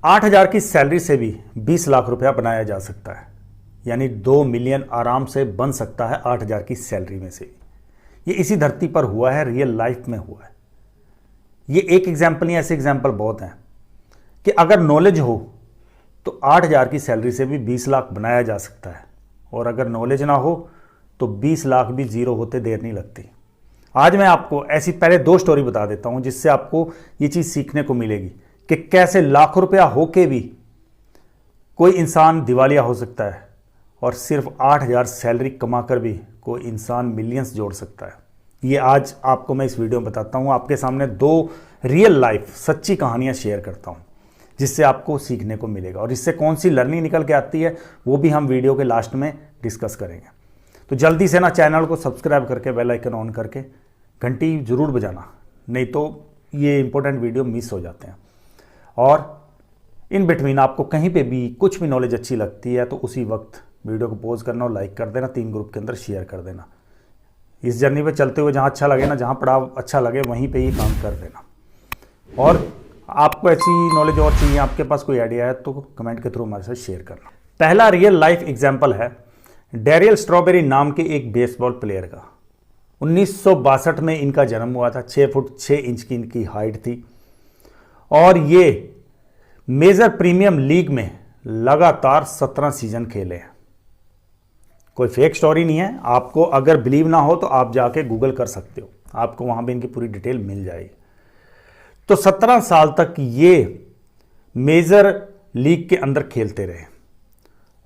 8,000 की सैलरी से भी 20 लाख रुपया बनाया जा सकता है, यानी 2 मिलियन आराम से बन सकता है 8,000 की सैलरी में से। ये इसी धरती पर हुआ है, रियल लाइफ में हुआ है। ये एक एग्जाम्पल नहीं, ऐसे एग्जाम्पल बहुत हैं कि अगर नॉलेज हो तो 8,000 की सैलरी से भी 20 लाख बनाया जा सकता है, और अगर नॉलेज ना हो तो 20 लाख भी जीरो होते देर नहीं लगती। आज मैं आपको ऐसी पहले 2 स्टोरी बता देता हूं जिससे आपको ये चीज़ सीखने को मिलेगी कि कैसे लाखों रुपया होके भी कोई इंसान दिवालिया हो सकता है, और सिर्फ 8,000 सैलरी कमाकर भी कोई इंसान मिलियंस जोड़ सकता है। ये आज आपको मैं इस वीडियो में बताता हूँ। आपके सामने 2 रियल लाइफ सच्ची कहानियाँ शेयर करता हूँ जिससे आपको सीखने को मिलेगा, और इससे कौन सी लर्निंग निकल के आती है वो भी हम वीडियो के लास्ट में डिस्कस करेंगे। तो जल्दी से ना चैनल को सब्सक्राइब करके बेल आइकन ऑन करके घंटी ज़रूर बजाना, नहीं तो ये इंपॉर्टेंट वीडियो मिस हो जाते हैं। और इन बिटवीन आपको कहीं पे भी कुछ भी नॉलेज अच्छी लगती है तो उसी वक्त वीडियो को पॉज करना और लाइक कर देना, 3 ग्रुप के अंदर शेयर कर देना। इस जर्नी पे चलते हुए जहाँ अच्छा लगे ना, जहाँ पड़ाव अच्छा लगे वहीं पे ये काम कर देना। और आपको ऐसी नॉलेज और चाहिए, आपके पास कोई आइडिया है तो कमेंट के थ्रू हमारे साथ शेयर करना। पहला रियल लाइफ एग्जाम्पल है डैरियल स्ट्रॉबेरी नाम के एक बेसबॉल प्लेयर का। 1962 में इनका जन्म हुआ था। 6 फुट 6 इंच की इनकी हाइट थी, और ये मेजर प्रीमियम लीग में लगातार 17 सीजन खेले हैं। कोई फेक स्टोरी नहीं है। आपको अगर बिलीव ना हो तो आप जाके गूगल कर सकते हो, आपको वहां भी इनकी पूरी डिटेल मिल जाएगी। तो 17 साल तक ये मेजर लीग के अंदर खेलते रहे,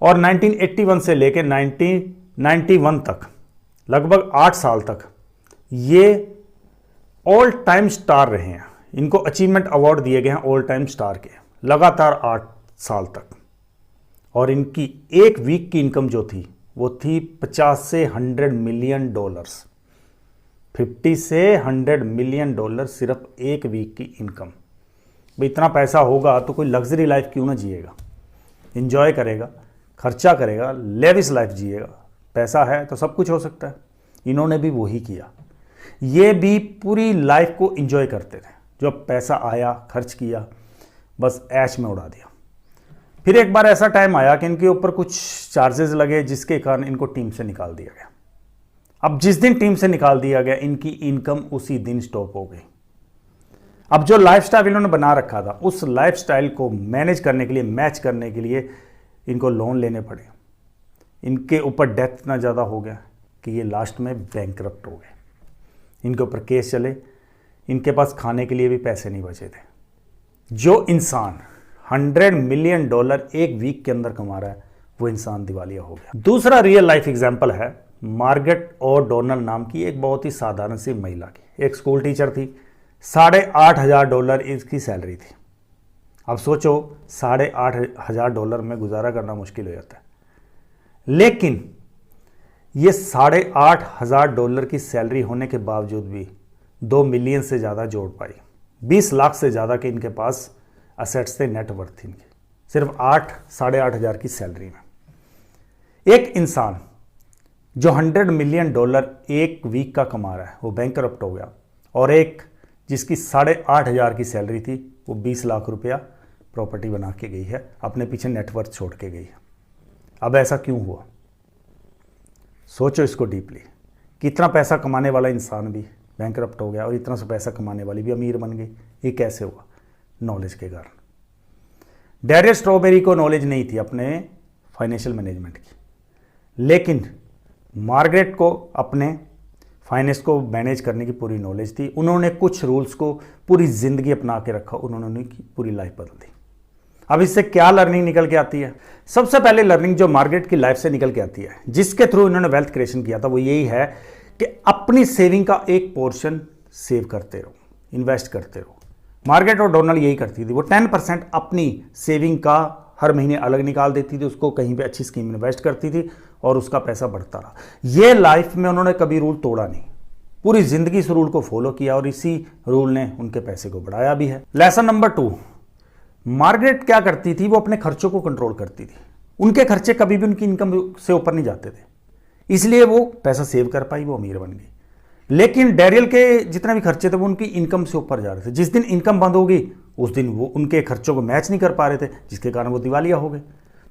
और 1981 से लेकर 1991 तक लगभग 8 साल तक ये ऑल टाइम स्टार रहे हैं। इनको अचीवमेंट अवार्ड दिए गए हैं ऑल टाइम स्टार के, लगातार 8 साल तक। और इनकी एक वीक की इनकम जो थी वो थी 50 से 100 मिलियन डॉलर्स। 50 से 100 मिलियन डॉलर सिर्फ एक वीक की इनकम। भाई इतना पैसा होगा तो कोई लग्जरी लाइफ क्यों ना जिएगा, इंजॉय करेगा, खर्चा करेगा, लेविश लाइफ जिएगा। पैसा है तो सब कुछ हो सकता है। इन्होंने भी वही किया। ये भी पूरी लाइफ को इंजॉय करते थे। जब पैसा आया खर्च किया, बस ऐश में उड़ा दिया। फिर एक बार ऐसा टाइम आया कि इनके ऊपर कुछ चार्जेस लगे जिसके कारण इनको टीम से निकाल दिया गया। अब जिस दिन टीम से निकाल दिया गया इनकी इनकम उसी दिन स्टॉप हो गई। अब जो लाइफस्टाइल इन्होंने बना रखा था उस लाइफस्टाइल को मैनेज करने के लिए, मैच करने के लिए इनको लोन लेने पड़े। इनके ऊपर डेथ इतना ज़्यादा हो गया कि ये लास्ट में बैंकरप्ट हो गए। इनके ऊपर केस चले, इनके पास खाने के लिए भी पैसे नहीं बचे थे। जो इंसान 100 मिलियन डॉलर एक वीक के अंदर कमा रहा है वो इंसान दिवालिया हो गया। दूसरा रियल लाइफ एग्जाम्पल है मार्गरेट ओ'डोनल नाम की एक बहुत ही साधारण सी महिला की। एक स्कूल टीचर थी। $8,500 इसकी सैलरी थी। अब सोचो $8,500 में गुजारा करना मुश्किल हो जाता है, लेकिन ये $8,500 की सैलरी होने के बावजूद भी 2 मिलियन से ज़्यादा जोड़ पाई। 20 लाख से ज़्यादा के इनके पास असेट्स थे, नेटवर्थ थी इनकी, सिर्फ 8,500 की सैलरी में। एक इंसान जो $100 मिलियन एक वीक का कमा रहा है वो बैंकरप्ट हो गया, और एक जिसकी 8,500 की सैलरी थी वो 20 लाख रुपया प्रॉपर्टी बना के गई है, अपने पीछे नेटवर्थ छोड़ के गई है। अब ऐसा क्यों हुआ? सोचो इसको डीपली। कितना पैसा कमाने वाला इंसान भी बैंकरप्ट हो गया और इतना सा पैसा कमाने वाली भी अमीर बन गई। ये कैसे हुआ? नॉलेज के कारण। डैरियल स्ट्रॉबेरी को नॉलेज नहीं थी अपने फाइनेंशियल मैनेजमेंट की, लेकिन मार्गरेट को अपने फाइनेंस को मैनेज करने की पूरी नॉलेज थी। उन्होंने कुछ रूल्स को पूरी ज़िंदगी अपना के रखा, उन्होंने पूरी लाइफ बदल दी। अब इससे क्या लर्निंग निकल के आती है? सबसे पहले लर्निंग जो मार्गरेट की लाइफ से निकल के आती है, जिसके थ्रू इन्होंने वेल्थ क्रिएशन किया था, वो यही है कि अपनी सेविंग का एक पोर्शन सेव करते रहो, इन्वेस्ट करते रहो। मार्गरेट ओ'डोनल यही करती थी। वो 10% अपनी सेविंग का हर महीने अलग निकाल देती थी, उसको कहीं पे अच्छी स्कीम में इन्वेस्ट करती थी और उसका पैसा बढ़ता रहा। ये लाइफ में उन्होंने कभी रूल तोड़ा नहीं, पूरी जिंदगी इस रूल को फॉलो किया, और इसी रूल ने उनके पैसे को बढ़ाया भी है। लेसन नंबर 2, मार्गरेट क्या करती थी? वो अपने खर्चों को कंट्रोल करती थी। उनके खर्चे कभी भी उनकी इनकम से ऊपर नहीं जाते थे, इसलिए वो पैसा सेव कर पाई, वो अमीर बन गई। लेकिन डैरियल के जितने भी खर्चे थे वो उनकी इनकम से ऊपर जा रहे थे। जिस दिन इनकम बंद होगी उस दिन वो उनके खर्चों को मैच नहीं कर पा रहे थे, जिसके कारण वो दिवालिया हो गए।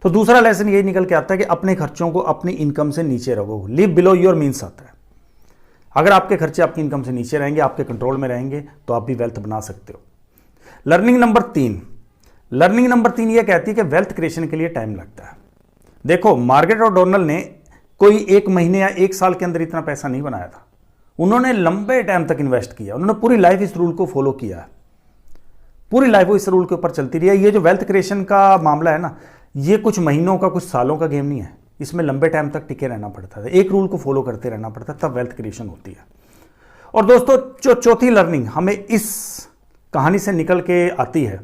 तो दूसरा लेसन यही निकल के आता है कि अपने खर्चों को अपनी इनकम से नीचे रखो, लिव बिलो योर मीन्स आता है। अगर आपके खर्चे आपकी इनकम से नीचे रहेंगे, आपके कंट्रोल में रहेंगे, तो आप भी वेल्थ बना सकते हो। लर्निंग नंबर तीन यह कहती है कि वेल्थ क्रिएशन के लिए टाइम लगता है। देखो, मार्गरेट और डोनाल्ड ने कोई 1 महीने या 1 साल के अंदर इतना पैसा नहीं बनाया था। उन्होंने लंबे टाइम तक इन्वेस्ट किया, उन्होंने पूरी लाइफ इस रूल को फॉलो किया है, पूरी लाइफ वो इस रूल के ऊपर चलती रही है। ये जो वेल्थ क्रिएशन का मामला है ना, ये कुछ महीनों का, कुछ सालों का गेम नहीं है। इसमें लंबे टाइम तक टिके रहना पड़ता है, एक रूल को फॉलो करते रहना पड़ता है, तब वेल्थ क्रिएशन होती है। और दोस्तों, जो चौथी लर्निंग हमें इस कहानी से निकल के आती है,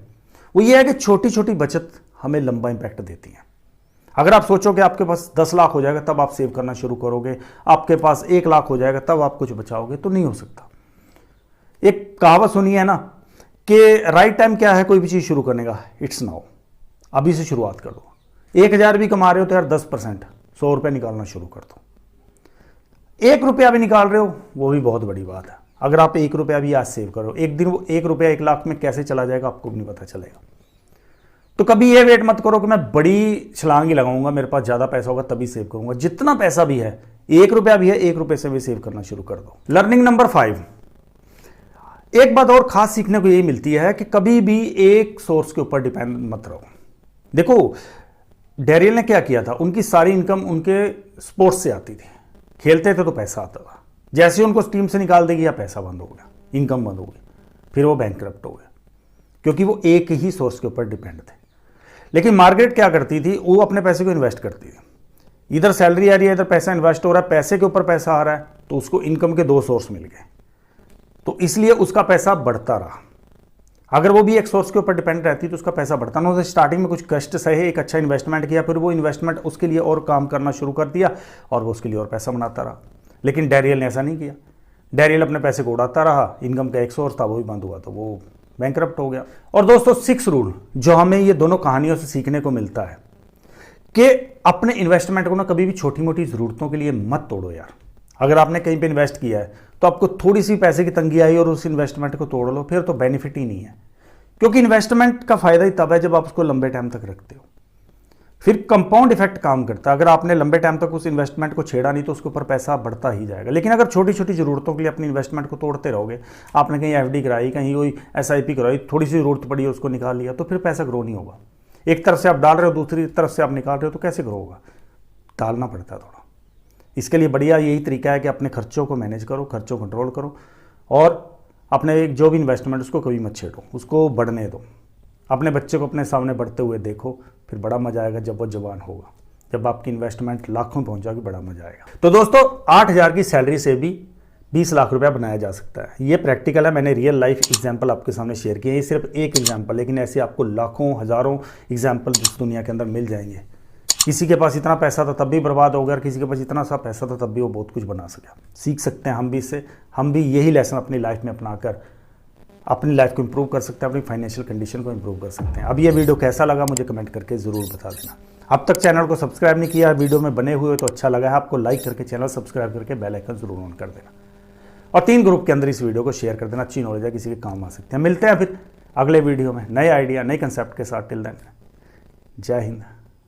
वो ये है कि छोटी छोटी बचत हमें लंबा इंपैक्ट देती है। अगर आप सोचो कि आपके पास 10 लाख हो जाएगा तब आप सेव करना शुरू करोगे, आपके पास 1 लाख हो जाएगा तब आप कुछ बचाओगे, तो नहीं हो सकता। एक कहावत सुनी है ना कि राइट टाइम क्या है कोई भी चीज शुरू करने का? It's now. अभी से शुरुआत कर दो। 1000 भी कमा रहे हो तो यार 10% 100 रुपये निकालना शुरू कर दो। 1 रुपया भी निकाल रहे हो, वो भी बहुत बड़ी बात है। अगर आप 1 रुपया भी आज सेव करो, एक दिन वो 1 रुपया 1 लाख में कैसे चला जाएगा आपको भी नहीं पता चलेगा। तो कभी ये वेट मत करो कि मैं बड़ी छलांग ही लगाऊंगा, मेरे पास ज्यादा पैसा होगा तभी सेव करूंगा। जितना पैसा भी है, 1 रुपया भी है, 1 रुपये से भी सेव करना शुरू कर दो। लर्निंग नंबर 5, एक बात और खास सीखने को यही मिलती है कि कभी भी एक सोर्स के ऊपर डिपेंड मत रहो। देखो, डेरियल ने क्या किया था, उनकी सारी इनकम उनके स्पोर्ट्स से आती थी, खेलते थे तो पैसा आता था। जैसे ही उनको टीम से निकाल देगी या पैसा बंद हो गया, इनकम बंद हो गई, फिर वो बैंकरप्ट हो गए, क्योंकि वो एक ही सोर्स के ऊपर डिपेंड थे। लेकिन मार्गरेट क्या करती थी, वो अपने पैसे को इन्वेस्ट करती थी। इधर सैलरी आ रही है, इधर पैसा इन्वेस्ट हो रहा है, पैसे के ऊपर पैसा आ रहा है, तो उसको इनकम के 2 सोर्स मिल गए, तो इसलिए उसका पैसा बढ़ता रहा। अगर वो भी एक सोर्स के ऊपर डिपेंड रहती तो उसका पैसा बढ़ता ना। उसने स्टार्टिंग में कुछ कष्ट सहे, एक अच्छा इन्वेस्टमेंट किया, फिर वो इन्वेस्टमेंट उसके लिए और काम करना शुरू कर दिया और वो उसके लिए और पैसा बनाता रहा। लेकिन डेरियल ने ऐसा नहीं किया। डेरियल अपने पैसे को उड़ाता रहा, इनकम का एक सोर्स था वो भी बंद हुआ तो वो बैंकरप्ट हो गया। और दोस्तों, 6 रूल जो हमें ये दोनों कहानियों से सीखने को मिलता है कि अपने इन्वेस्टमेंट को ना कभी भी छोटी मोटी ज़रूरतों के लिए मत तोड़ो यार। अगर आपने कहीं पे इन्वेस्ट किया है तो आपको थोड़ी सी पैसे की तंगी आई और उस इन्वेस्टमेंट को तोड़ लो, फिर तो बेनिफिट ही नहीं है। क्योंकि इन्वेस्टमेंट का फायदा ही तब है जब आप उसको लंबे टाइम तक रखते हो, फिर कंपाउंड इफेक्ट काम करता है। अगर आपने लंबे टाइम तक उस इन्वेस्टमेंट को छेड़ा नहीं तो उसके ऊपर पैसा बढ़ता ही जाएगा। लेकिन अगर छोटी छोटी ज़रूरतों के लिए अपनी इन्वेस्टमेंट को तोड़ते रहोगे, आपने कहीं एफडी कराई, कहीं कोई एसआईपी कराई, थोड़ी सी ज़रूरत पड़ी उसको निकाल लिया, तो फिर पैसा ग्रो नहीं होगा। एक तरफ से आप डाल रहे हो, दूसरी तरफ से आप निकाल रहे हो, तो कैसे ग्रो होगा? डालना पड़ता है थोड़ा। इसके लिए बढ़िया यही तरीका है कि अपने खर्चों को मैनेज करो, खर्चों को कंट्रोल करो, और अपने जो भी इन्वेस्टमेंट उसको कभी मत छेड़ो, उसको बढ़ने दो। अपने बच्चे को अपने सामने बढ़ते हुए देखो, फिर बड़ा मजा आएगा जब वो जवान होगा। जब आपकी इन्वेस्टमेंट लाखों में पहुंच जाएगी, बड़ा मजा आएगा। तो दोस्तों, 8000 की सैलरी से भी 20 लाख रुपया बनाया जा सकता है। ये प्रैक्टिकल है, मैंने रियल लाइफ एग्जाम्पल आपके सामने शेयर किए। ये सिर्फ एक एग्जाम्पल, लेकिन ऐसे आपको लाखों हजारों एग्जाम्पल इस दुनिया के अंदर मिल जाएंगे। किसी के पास इतना पैसा था तब भी बर्बाद हो गया, और किसी के पास इतना सा पैसा था तब भी वो बहुत कुछ बना सका। सीख सकते हैं हम भी इससे। हम भी यही लेसन अपनी लाइफ में अपनाकर अपनी लाइफ को इंप्रूव कर सकते हैं, अपनी फाइनेंशियल कंडीशन को इंप्रूव कर सकते हैं। अब ये वीडियो कैसा लगा मुझे कमेंट करके ज़रूर बता देना। अब तक चैनल को सब्सक्राइब नहीं किया, वीडियो में बने हुए तो अच्छा लगा है आपको, लाइक करके चैनल सब्सक्राइब करके बेल आइकन जरूर ऑन कर देना, और 3 ग्रुप के अंदर इस वीडियो को शेयर कर देना। अच्छी नॉलेज है, किसी के काम आ सकते हैं। मिलते हैं फिर अगले वीडियो में नए आइडिया, नए कंसेप्ट के साथ। टिल देन, जय हिंद।